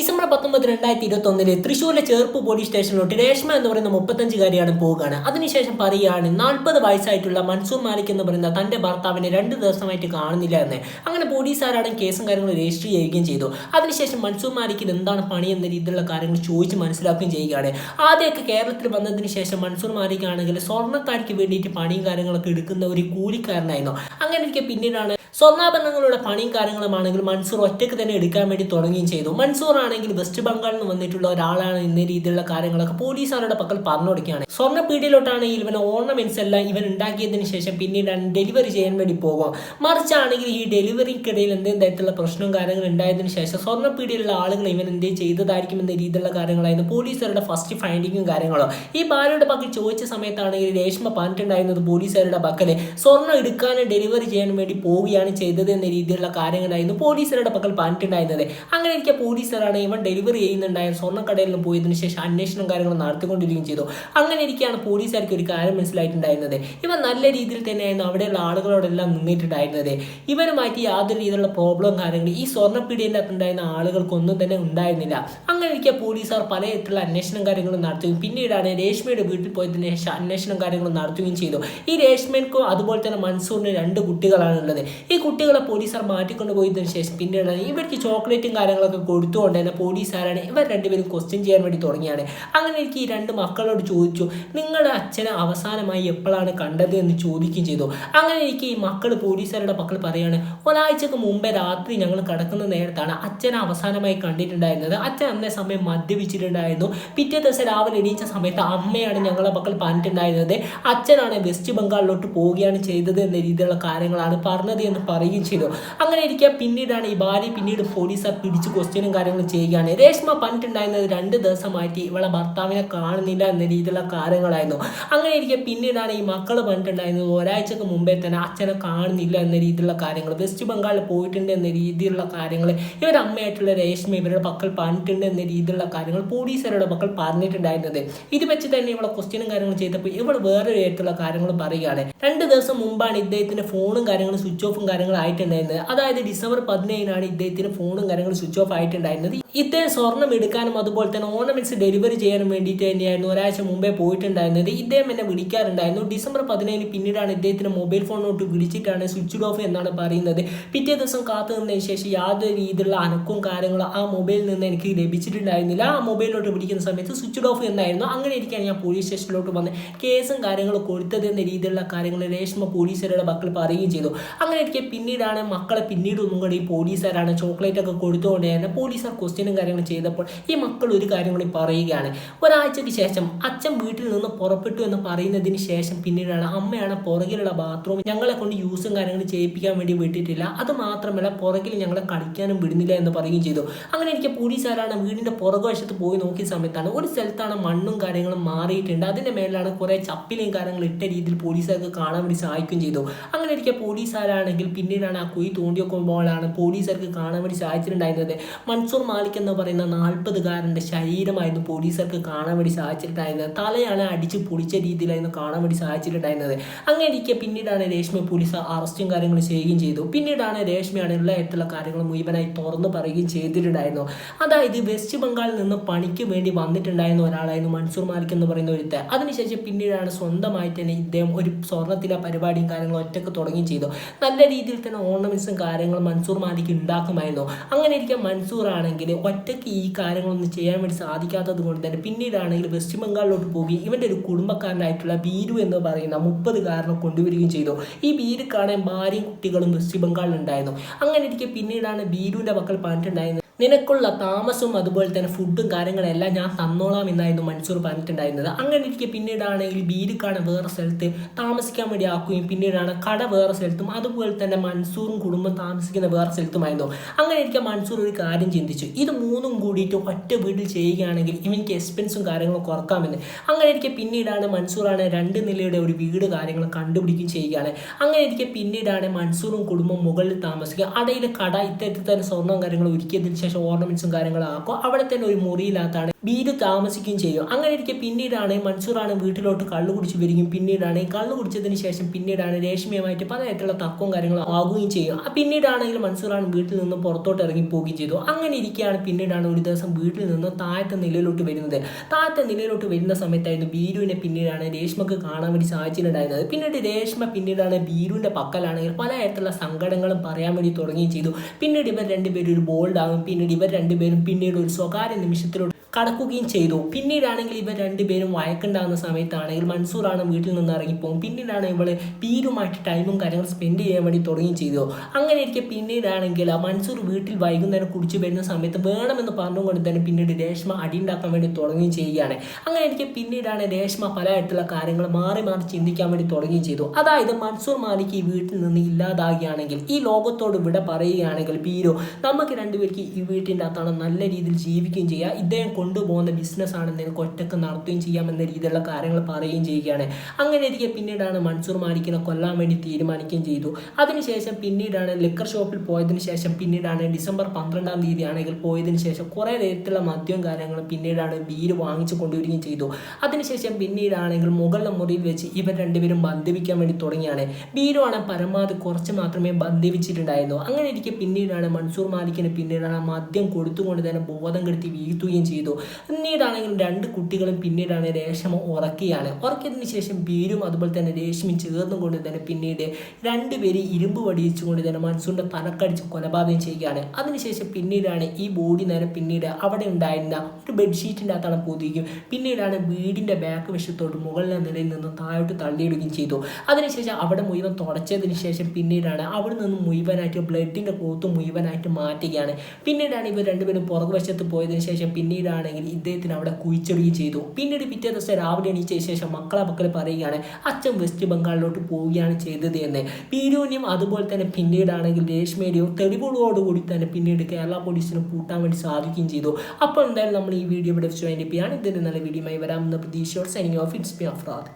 December 19, 2021 തൃശ്ശൂരിലെ Cherpu police സ്റ്റേഷനിലോട്ട് Reshma എന്ന് പറയുന്ന 35-കാരിയാണ് പോവുകയാണ്. അതിനുശേഷം പറയുകയാണ് 40 വയസ്സായിട്ടുള്ള മൻസൂർ മാലിക് എന്ന് പറയുന്ന തന്റെ ഭർത്താവിനെ 2 ദിവസമായിട്ട് കാണുന്നില്ല എന്ന്. അങ്ങനെ പോലീസുകാരാണ് കേസും കാര്യങ്ങളും രജിസ്റ്റർ ചെയ്യുകയും ചെയ്തു. അതിനുശേഷം മൻസൂർ മാലിക്കിന് എന്താണ് പണി എന്ന രീതിയിലുള്ള കാര്യങ്ങൾ ചോദിച്ച് മനസ്സിലാക്കുകയും ചെയ്യുകയാണ്. ആദ്യമൊക്കെ കേരളത്തിൽ വന്നതിന് ശേഷം മൻസൂർ മാലിക് ആണെങ്കിൽ സ്വർണ്ണക്കാർക്ക് വേണ്ടിയിട്ട് പണിയും കാര്യങ്ങളൊക്കെ എടുക്കുന്ന ഒരു കൂലിക്കാരനായിരുന്നു. അങ്ങനെയൊക്കെ പിന്നീടാണ് സ്വർണ്ണാഭരണങ്ങളുടെ പണിയും കാര്യങ്ങളുമാണെങ്കിൽ മൻസൂർ ഒറ്റയ്ക്ക് തന്നെ എടുക്കാൻ വേണ്ടി തുടങ്ങുകയും ചെയ്തു. മൻസൂർ ആണെങ്കിൽ വെസ്റ്റ് ബംഗാളിൽ നിന്ന് വന്നിട്ടുള്ള ഒരാളാണ് എന്ന രീതിയിലുള്ള കാര്യങ്ങളൊക്കെ പോലീസുകാരുടെ പക്കൽ പറഞ്ഞു കൊടുക്കുകയാണ്. സ്വർണ്ണപ്പീടിയിലോട്ടാണെങ്കിൽ ഇവൻ ഓർണമെന്റ്സ് എല്ലാം ഇവൻ ഉണ്ടാക്കിയതിനു ശേഷം പിന്നീടാണ് ഡെലിവറി ചെയ്യാൻ വേണ്ടി പോകും. മറിച്ചാണെങ്കിൽ ഈ ഡെലിവറിക്കിടയിൽ എന്തെങ്കിലും തരത്തിലുള്ള പ്രശ്നവും കാര്യങ്ങളും ഉണ്ടായതിനു ശേഷം സ്വർണ്ണപ്പീടിയിലുള്ള ആളുകൾ ഇവൻ എന്തെങ്കിലും ചെയ്തതായിരിക്കും എന്ന രീതിയിലുള്ള കാര്യങ്ങളായിരുന്നു പോലീസുകാരുടെ ഫസ്റ്റ് ഫൈൻഡിങ്ങും കാര്യങ്ങളോ. ഈ ഭാര്യയുടെ പക്കൽ ചോദിച്ച സമയത്താണെങ്കിൽ രേഷ്മ പറഞ്ഞിട്ടുണ്ടായിരുന്നത് പോലീസുകാരുടെ പക്കല് സ്വർണ്ണം എടുക്കാനും ഡെലിവറി ചെയ്യാനും വേണ്ടി പോവുകയാണ് ചെയ്തത് എന്ന രീതിയിലുള്ള കാര്യങ്ങളായിരുന്നു പോലീസുകാരുടെ പക്കൽ പറഞ്ഞിട്ടുണ്ടായിരുന്നത്. അങ്ങനെ ഇരിക്കെ പോലീസുകാരാണ് ഇവൻ ഡെലിവറി ചെയ്യുന്നുണ്ടായ സ്വർണ്ണക്കടയിൽ നിന്ന് പോയതിനു ശേഷം അന്വേഷണം കാര്യങ്ങൾ നടത്തിക്കൊണ്ടിരിക്കുകയും ചെയ്തു. അങ്ങനെ ഇരിക്കുകയാണ് പോലീസുകാർക്ക് ഒരു കാര്യം മനസ്സിലായിട്ടുണ്ടായിരുന്നത്. ഇവൻ നല്ല രീതിയിൽ തന്നെയായിരുന്നു അവിടെയുള്ള ആളുകളോടെല്ലാം നിന്നിട്ടുണ്ടായിരുന്നത്. ഇവരുമായിട്ട് യാതൊരു രീതിയിലുള്ള പ്രോബ്ലം കാര്യങ്ങൾ ഈ സ്വർണ്ണപ്പീടിയുടെ ഉണ്ടായിരുന്ന ആളുകൾക്കൊന്നും തന്നെ ഉണ്ടായിരുന്നില്ല. അങ്ങനെ ഇരിക്കെ പോലീസുകാർ പലതരത്തിലുള്ള അന്വേഷണം കാര്യങ്ങളും നടത്തുകയും പിന്നീടാണ് രേഷ്മയുടെ വീട്ടിൽ പോയതിനു ശേഷം അന്വേഷണം കാര്യങ്ങൾ നടത്തുകയും ചെയ്തു. ഈ രേഷ്മയ്ക്കും അതുപോലെ തന്നെ മൻസൂറിന് 2 കുട്ടികളാണുള്ളത്. ഈ കുട്ടികളെ പോലീസുകാർ മാറ്റിക്കൊണ്ട് പോയതിനു ശേഷം പിന്നീട് ഇവർക്ക് ചോക്ലേറ്റും കാര്യങ്ങളൊക്കെ കൊടുത്തുകൊണ്ട് തന്നെ പോലീസുകാരാണ് ഇവർ രണ്ടുപേരും ക്വസ്റ്റ്യൻ ചെയ്യാൻ വേണ്ടി തുടങ്ങിയാണ്. അങ്ങനെ എനിക്ക് ഈ 2 മക്കളോട് ചോദിച്ചു, നിങ്ങളുടെ അച്ഛനെ അവസാനമായി എപ്പോഴാണ് കണ്ടത് എന്ന് ചോദിക്കുകയും ചെയ്തു. അങ്ങനെ എനിക്ക് ഈ മക്കൾ പോലീസുകാരുടെ മക്കൾ പറയാണ്, ഒരാഴ്ചക്ക് മുമ്പേ രാത്രി ഞങ്ങൾ കിടക്കുന്ന നേരത്താണ് അച്ഛനെ അവസാനമായി കണ്ടിട്ടുണ്ടായിരുന്നത്. അച്ഛൻ അന്നേ സമയം മദ്യപിച്ചിട്ടുണ്ടായിരുന്നു. പിറ്റേ ദിവസം രാവിലെ എണീച്ച സമയത്ത് അമ്മയാണ് ഞങ്ങളെ മക്കൾ പറഞ്ഞിട്ടുണ്ടായിരുന്നത് അച്ഛനാണ് വെസ്റ്റ് ബംഗാളിലോട്ട് പോവുകയാണ് ചെയ്തത് എന്ന രീതിയിലുള്ള കാര്യങ്ങളാണ് പറഞ്ഞത് എന്ന് പറയുകയും ചെയ്തു. അങ്ങനെ ഇരിക്കുക പിന്നീടാണ് ഈ ഭാര്യ പിന്നീട് പോലീസുകാർ പിടിച്ച് ക്വസ്റ്റ്യനും കാര്യങ്ങളും ചെയ്യുകയാണ്. രേഷ്മ പറഞ്ഞിട്ടുണ്ടായിരുന്നത് 2 ദിവസമായിട്ട് ഇവളെ ഭർത്താവിനെ കാണുന്നില്ല എന്ന രീതിയിലുള്ള കാര്യങ്ങളായിരുന്നു. അങ്ങനെ ഇരിക്കുക പിന്നീടാണ് ഈ മക്കൾ പറഞ്ഞിട്ടുണ്ടായിരുന്നത് ഒരാഴ്ചക്ക് മുമ്പേ തന്നെ അച്ഛനെ കാണുന്നില്ല എന്ന രീതിയിലുള്ള കാര്യങ്ങൾ, വെസ്റ്റ് ബംഗാളിൽ പോയിട്ടുണ്ട് എന്ന രീതിയിലുള്ള കാര്യങ്ങൾ ഇവരുടെ അമ്മയായിട്ടുള്ള രേഷ്മ ഇവരുടെ പക്കൽ പറഞ്ഞിട്ടുണ്ട് എന്ന രീതിയിലുള്ള കാര്യങ്ങൾ പോലീസുകാരുടെ പക്കൽ പറഞ്ഞിട്ടുണ്ടായിരുന്നത്. ഇത് വെച്ച് തന്നെ ഇവളെ ക്വസ്റ്റ്യനും കാര്യങ്ങളും ചെയ്തപ്പോൾ ഇവൾ വേറെ തരത്തിലുള്ള കാര്യങ്ങൾ പറയുകയാണ്. 2 ദിവസം മുമ്പാണ് ഇദ്ദേഹത്തിന്റെ ഫോണും കാര്യങ്ങളും സ്വിച്ച് ഓഫും ആയിട്ടുണ്ടായിരുന്നത്. അതായത് ഡിസംബർ 17 ഇദ്ദേഹത്തിന് ഫോണും കാര്യങ്ങളും സ്വിച്ച് ഓഫ് ആയിട്ടുണ്ടായിരുന്നത്. ഇദ്ദേഹം സ്വർണ്ണം എടുക്കാനും അതുപോലെ തന്നെ ഓർണമെന്റ്സ് ഡെലിവറി ചെയ്യാനും വേണ്ടിയിട്ട് തന്നെയായിരുന്നു ഒരാഴ്ച മുമ്പേ പോയിട്ടുണ്ടായിരുന്നത്. ഇദ്ദേഹം എന്നെ വിളിക്കാറുണ്ടായിരുന്നു. ഡിസംബർ 17 പിന്നീടാണ് ഇദ്ദേഹത്തിന് മൊബൈൽ ഫോണിലോട്ട് വിളിച്ചിട്ടാണ് സ്വിച്ച് ഓഫ് എന്നാണ് പറയുന്നത്. പിറ്റേ ദിവസം കാത്തു നിന്നതിന് ശേഷം യാതൊരു രീതിയിലുള്ള അനക്കവും കാര്യങ്ങളും ആ മൊബൈലിൽ നിന്ന് എനിക്ക് ലഭിച്ചിട്ടുണ്ടായിരുന്നില്ല. ആ മൊബൈലിലോട്ട് വിളിക്കുന്ന സമയത്ത് സ്വിച്ച് ഓഫ് എന്നായിരുന്നു. അങ്ങനെ ഇരിക്കാൻ ഞാൻ പോലീസ് സ്റ്റേഷനിലോട്ട് വന്ന് കേസും കാര്യങ്ങളും കൊടുത്തത് എന്ന രീതിയിലുള്ള കാര്യങ്ങൾ രേഷ്മ പോലീസുകാരുടെ മക്കൾ പറയുകയും ചെയ്തു. അങ്ങനെ ഇരിക്കെ പിന്നീടാണ് മക്കളെ പിന്നീട് ഒന്നും കൂടി പോലീസുകാരാണ് ചോക്ലേറ്റ് ഒക്കെ കൊടുത്തുകൊണ്ട് തന്നെ പോലീസുകാർ ക്വസ്റ്റ്യനും കാര്യങ്ങളും ചെയ്തപ്പോൾ ഈ മക്കൾ ഒരു കാര്യം കൂടി പറയുകയാണ്. ഒരാഴ്ചയ്ക്ക് ശേഷം അച്ഛൻ വീട്ടിൽ നിന്ന് പുറപ്പെട്ടു എന്ന് പറയുന്നതിന് ശേഷം പിന്നീടാണ് അമ്മയാണ് പുറകിലുള്ള ബാത്റൂം ഞങ്ങളെ കൊണ്ട് യൂസും കാര്യങ്ങളും ചെയ്യിപ്പിക്കാൻ വേണ്ടി വിട്ടിട്ടില്ല, അത് മാത്രമല്ല പുറകിൽ ഞങ്ങളെ കളിക്കാനും വിടുന്നില്ല എന്ന് പറയുകയും ചെയ്തു. അങ്ങനെ എനിക്ക് പോലീസുകാരാണ് വീടിന്റെ പുറകുവശത്ത് പോയി നോക്കിയ സമയത്താണ് ഒരു സ്ഥലത്താണ് മണ്ണും കാര്യങ്ങളും മാറിയിട്ടുണ്ട്. അതിന്റെ മേലാണ് കുറെ ചപ്പിലും കാര്യങ്ങൾ ഇട്ട രീതിയിൽ പോലീസുകാർക്ക് കാണാൻ വേണ്ടി സഹായിക്കുകയും ചെയ്തു. അങ്ങനെ ഇരിക്കെ പോലീസുകാരാണെങ്കിൽ പിന്നീടാണ് ആ കുഴി തോണ്ടിയൊക്കുമ്പോഴാണ് പോലീസുകാർക്ക് കാണാൻ വേണ്ടി സാധിച്ചിട്ടുണ്ടായിരുന്നത് മൻസൂർ മാലിക് എന്ന് പറയുന്ന 40-കാരൻ്റെ ശരീരമായിരുന്നു പോലീസുകാർക്ക് കാണാൻ വേണ്ടി സാധിച്ചിട്ടുണ്ടായിരുന്നത്. തലയാണ് അടിച്ച് പൊളിച്ച രീതിയിലായിരുന്നു കാണാൻ വേണ്ടി സാധിച്ചിട്ടുണ്ടായിരുന്നത്. അങ്ങനെ ഇരിക്കെ പിന്നീടാണ് രേഷ്മ പോലീസ് അറസ്റ്റും കാര്യങ്ങളും ചെയ്യുകയും ചെയ്തു. പിന്നീടാണ് രേഷ്മയാണ് എല്ലാ തരത്തിലുള്ള കാര്യങ്ങളും മുഴുവനായി തുറന്നു പറയുകയും ചെയ്തിട്ടുണ്ടായിരുന്നു. അതായത് വെസ്റ്റ് ബംഗാളിൽ നിന്ന് പണിക്ക് വേണ്ടി വന്നിട്ടുണ്ടായിരുന്ന ഒരാളായിരുന്നു മൻസൂർ മാലിക് എന്ന് പറയുന്ന ഒരുത്തൻ. അതിനുശേഷം പിന്നീടാണ് സ്വന്തമായിട്ട് തന്നെ ഇദ്ദേഹം ഒരു സ്വർണ്ണത്തിലെ പരിപാടിയും കാര്യങ്ങളും ഒറ്റക്ക് തുടങ്ങുകയും ചെയ്തു. നല്ല രീതിയിൽ തന്നെ ഓർണമെന്റ്സും കാര്യങ്ങളും മൻസൂർ മാലിക് ഉണ്ടാക്കുമായിരുന്നു. അങ്ങനെ ഇരിക്കാൻ മൻസൂർ ആണെങ്കിൽ ഒറ്റയ്ക്ക് ഈ കാര്യങ്ങളൊന്നും ചെയ്യാൻ വേണ്ടി സാധിക്കാത്തത് കൊണ്ട് തന്നെ പിന്നീടാണെങ്കിൽ വെസ്റ്റ് ബംഗാളിലോട്ട് പോവുകയും ഇവൻ്റെ ഒരു കുടുംബക്കാരനായിട്ടുള്ള ബീരു എന്ന് പറയുന്ന 30-കാരനെ കൊണ്ടുവരികയും ചെയ്തു. ഈ ബീരു കാണാൻ ഭാര്യയും കുട്ടികളും വെസ്റ്റ് ബംഗാളിൽ ഉണ്ടായിരുന്നു. അങ്ങനെ ഇരിക്കെ പിന്നീടാണ് ബീരുവിൻ്റെ മക്കൾ പറഞ്ഞിട്ടുണ്ടായിരുന്നത് നിനക്കുള്ള താമസവും അതുപോലെ തന്നെ ഫുഡും കാര്യങ്ങളെല്ലാം ഞാൻ തന്നോളാം എന്നായിരുന്നു മൻസൂർ പറഞ്ഞിട്ടുണ്ടായിരുന്നത്. അങ്ങനെ ഇരിക്കെ പിന്നീടാണെങ്കിൽ ബീരുക്കാണ് വേറെ സ്ഥലത്ത് താമസിക്കാൻ വേണ്ടി ആക്കുകയും പിന്നീടാണ് കട വേറെ സ്ഥലത്തും അതുപോലെ തന്നെ മൻസൂറും കുടുംബം താമസിക്കുന്ന വേറെ സ്ഥലത്തുമായിരുന്നു. അങ്ങനെ ഇരിക്കെ മൻസൂർ ഒരു കാര്യം ചിന്തിച്ചു, ഇത് 3ഉം കൂടിയിട്ട് ഒറ്റ വീട്ടിൽ ചെയ്യുകയാണെങ്കിൽ ഇവനിക്ക് എക്സ്പെൻസും കാര്യങ്ങളും കുറക്കാമെന്ന്. അങ്ങനെ ഇരിക്കെ പിന്നീടാണ് മൻസൂറാണ് 2 നിലയുടെ ഒരു വീട് കാര്യങ്ങൾ കണ്ടുപിടിക്കുകയും ചെയ്യുകയാണ്. അങ്ങനെ ഇരിക്കെ പിന്നീടാണ് മൻസൂറും കുടുംബം മുകളിൽ താമസിക്കുക. അടയിൽ കട ഇത്തരത്തിൽ തന്നെ സ്വർണ്ണം കാര്യങ്ങൾ ഒരുക്കിയതിന് ശേഷം ഓർണമെന്റ്സും കാര്യങ്ങളും ആക്കും. അവിടെ തന്നെ ഒരു മുറിയിലാത്താണ് ബീരു താമസിക്കുകയും ചെയ്യും. അങ്ങനെ ഇരിക്കെ പിന്നീടാണ് മൻസൂറാണ് വീട്ടിലോട്ട് കള്ളു കുടിച്ച് വരികയും പിന്നീടാണ് കള്ളു കുടിച്ചതിന് ശേഷം പിന്നീടാണ് രേഷ്മയുമായിട്ട് പലതരത്തിലുള്ള തർക്കവും കാര്യങ്ങളും ആകുകയും ചെയ്യും. പിന്നീടാണെങ്കിൽ മൻസൂറാണ് വീട്ടിൽ നിന്ന് പുറത്തോട്ട് ഇറങ്ങി പോവുകയും ചെയ്തു. അങ്ങനെ ഇരിക്കുകയാണ് പിന്നീടാണ് ഒരു ദിവസം വീട്ടിൽ നിന്ന് താഴത്തെ നിലയിലോട്ട് വരുന്നത്. താഴത്തെ നിലയിലോട്ട് വരുന്ന സമയത്തായിരുന്നു ബീരുവിനെ പിന്നീടാണ് രേഷ്മക്ക് കാണാൻ വേണ്ടി സാധിച്ചിട്ടുണ്ടായിരുന്നത്. പിന്നീട് രേഷ്മ പിന്നീടാണ് ബീരുവിൻ്റെ പക്കലാണെങ്കിൽ പലതരത്തിലുള്ള സങ്കടങ്ങളും പറയാൻ വേണ്ടി തുടങ്ങുകയും ചെയ്തു. പിന്നീട് ഇവർ രണ്ടുപേരും ഒരു ബോൾഡാകും. പിന്നീട് ഇവർ രണ്ടുപേരും പിന്നീട് ഒരു സ്വകാര്യ നിമിഷത്തിലോട്ട് കടക്കുകയും ചെയ്തു. പിന്നീടാണെങ്കിൽ ഇവർ രണ്ടുപേരും വഴക്കുണ്ടാകുന്ന സമയത്താണെങ്കിൽ മൻസൂറാണ് വീട്ടിൽ നിന്ന് ഇറങ്ങിപ്പോകും. പിന്നീടാണ് ഇവള് ബീരുമായിട്ട് ടൈമും കാര്യങ്ങളും സ്പെൻഡ് ചെയ്യാൻ വേണ്ടി തുടങ്ങുകയും ചെയ്തു. അങ്ങനെ ഇരിക്കെ പിന്നീടാണെങ്കിൽ മൻസൂർ വീട്ടിൽ വൈകുന്നേരം കുടിച്ചു വരുന്ന സമയത്ത് വേണമെന്ന് പറഞ്ഞുകൊണ്ട് തന്നെ പിന്നീട് രേഷ്മ അടിയുണ്ടാക്കാൻ വേണ്ടി തുടങ്ങുകയും ചെയ്യുകയാണ്. അങ്ങനെ ഇരിക്കെ പിന്നീടാണ് രേഷ്മ പലതായിട്ടുള്ള കാര്യങ്ങൾ മാറി മാറി ചിന്തിക്കാൻ വേണ്ടി തുടങ്ങുകയും ചെയ്തു. അതായത് മൻസൂർ മാലിക് ഈ വീട്ടിൽ നിന്ന് ഇല്ലാതാകുകയാണെങ്കിൽ, ഈ ലോകത്തോട് ഇവിടെ പറയുകയാണെങ്കിൽ ബീരു നമുക്ക് രണ്ടുപേർക്ക് ഈ വീട്ടിൻ്റെ അകത്താണ് നല്ല രീതിയിൽ ജീവിക്കുകയും ചെയ്യുക, ഇദ്ദേഹം കൊണ്ടുപോകുന്ന ബിസിനസ്സാണ് നിനക്ക് ഒറ്റക്ക് നടത്തുകയും ചെയ്യാമെന്ന രീതിയിലുള്ള കാര്യങ്ങൾ പറയുകയും ചെയ്യുകയാണ്. അങ്ങനെ ഇരിക്കെ പിന്നീടാണ് മൻസൂർ മാലിക്കിനെ കൊല്ലാൻ വേണ്ടി തീരുമാനിക്കുകയും ചെയ്തു. അതിനുശേഷം പിന്നീടാണ് ലിക്കർ ഷോപ്പിൽ പോയതിനു ശേഷം പിന്നീടാണ് ഡിസംബർ 12-ാം തീയതി ആണെങ്കിൽ പോയതിനു ശേഷം കുറേ തരത്തിലുള്ള മദ്യവും കാര്യങ്ങളും പിന്നീടാണ് ബീര് വാങ്ങിച്ചു കൊണ്ടുവരികയും ചെയ്തു. അതിനുശേഷം പിന്നീടാണെങ്കിൽ മുകളിലെ മുറിയിൽ വെച്ച് ഇവർ രണ്ടുപേരും ബന്ധിപ്പിക്കാൻ വേണ്ടി തുടങ്ങിയാണ്. ബീരുവാണ് പരമാവധി കുറച്ച് മാത്രമേ ബന്ധിപ്പിച്ചിട്ടുണ്ടായിരുന്നു. അങ്ങനെ ഇരിക്കെ പിന്നീടാണ് മൻസൂർ മാലിക്കിന് പിന്നീടാണ് മദ്യം കൊടുത്തുകൊണ്ട് തന്നെ ബോധം കെടുത്തി വീഴ്ത്തുകയും ചെയ്തു. പിന്നീടാണെങ്കിൽ രണ്ട് കുട്ടികളും പിന്നീടാണ് രേഷ്മ ഉറക്കിയതിനു ശേഷം ബീരും അതുപോലെ തന്നെ രേഷ്മയും ചേർന്നുകൊണ്ട് തന്നെ പിന്നീട് രണ്ടുപേര് ഇരുമ്പ് വടിയിച്ചുകൊണ്ട് തന്നെ മൻസൂറിന്റെ തലക്കടിച്ച് കൊലപാതകം ചെയ്യുകയാണ്. അതിനുശേഷം പിന്നീടാണ് ഈ ബോഡി നേരെ പിന്നീട് അവിടെ ഉണ്ടായിരുന്ന ഒരു ബെഡ്ഷീറ്റിൻ്റെ അകത്താണ് പൊതിയുകയും പിന്നീടാണ് വീടിന്റെ ബാക്ക് വശത്തോട്ട് മുകളിലെ നിലയിൽ നിന്ന് താഴോട്ട് തള്ളിയിടുകയും ചെയ്തു. അതിനുശേഷം അവിടെ മുഴുവൻ തുടച്ചതിന് ശേഷം പിന്നീടാണ് അവിടെ നിന്ന് മുഴുവനായിട്ട് ബ്ലഡിന്റെ ക്ലോത്ത് മുഴുവനായിട്ട് മാറ്റുകയാണ്. പിന്നീടാണ് ഇവർ രണ്ടുപേരും പുറകുവശത്ത് പോയതിനു ശേഷം പിന്നീടാണെങ്കിൽ ഇദ്ദേഹത്തിന് അവിടെ കുഴിച്ചിടുകയും ചെയ്തു. പിന്നീട് പിറ്റേ ദിവസം രാവിലെ എണീച്ച ശേഷം മക്കളെ പറയുകയാണ് അച്ഛൻ വെസ്റ്റ് ബംഗാളിലോട്ട് പോവുകയാണ് ചെയ്തത് എന്ന്. ബീരുവിനെയും അതുപോലെ തന്നെ പിന്നീടാണെങ്കിൽ രേഷ്മയുടെയും തെളിവുകളോടുകൂടി തന്നെ പിന്നീട് കേരള പോലീസിന് പൂട്ടാൻ വേണ്ടി സാധിക്കുകയും ചെയ്തു. അപ്പോൾ എന്തായാലും നമ്മൾ ഈ വീഡിയോ ഇവിടെ വെച്ച് വേണ്ടി ഇതിന്റെ നല്ല വീഡിയോയുമായി വരാമെന്ന പ്രതീക്ഷയോടെ signing off. It's me Afrad.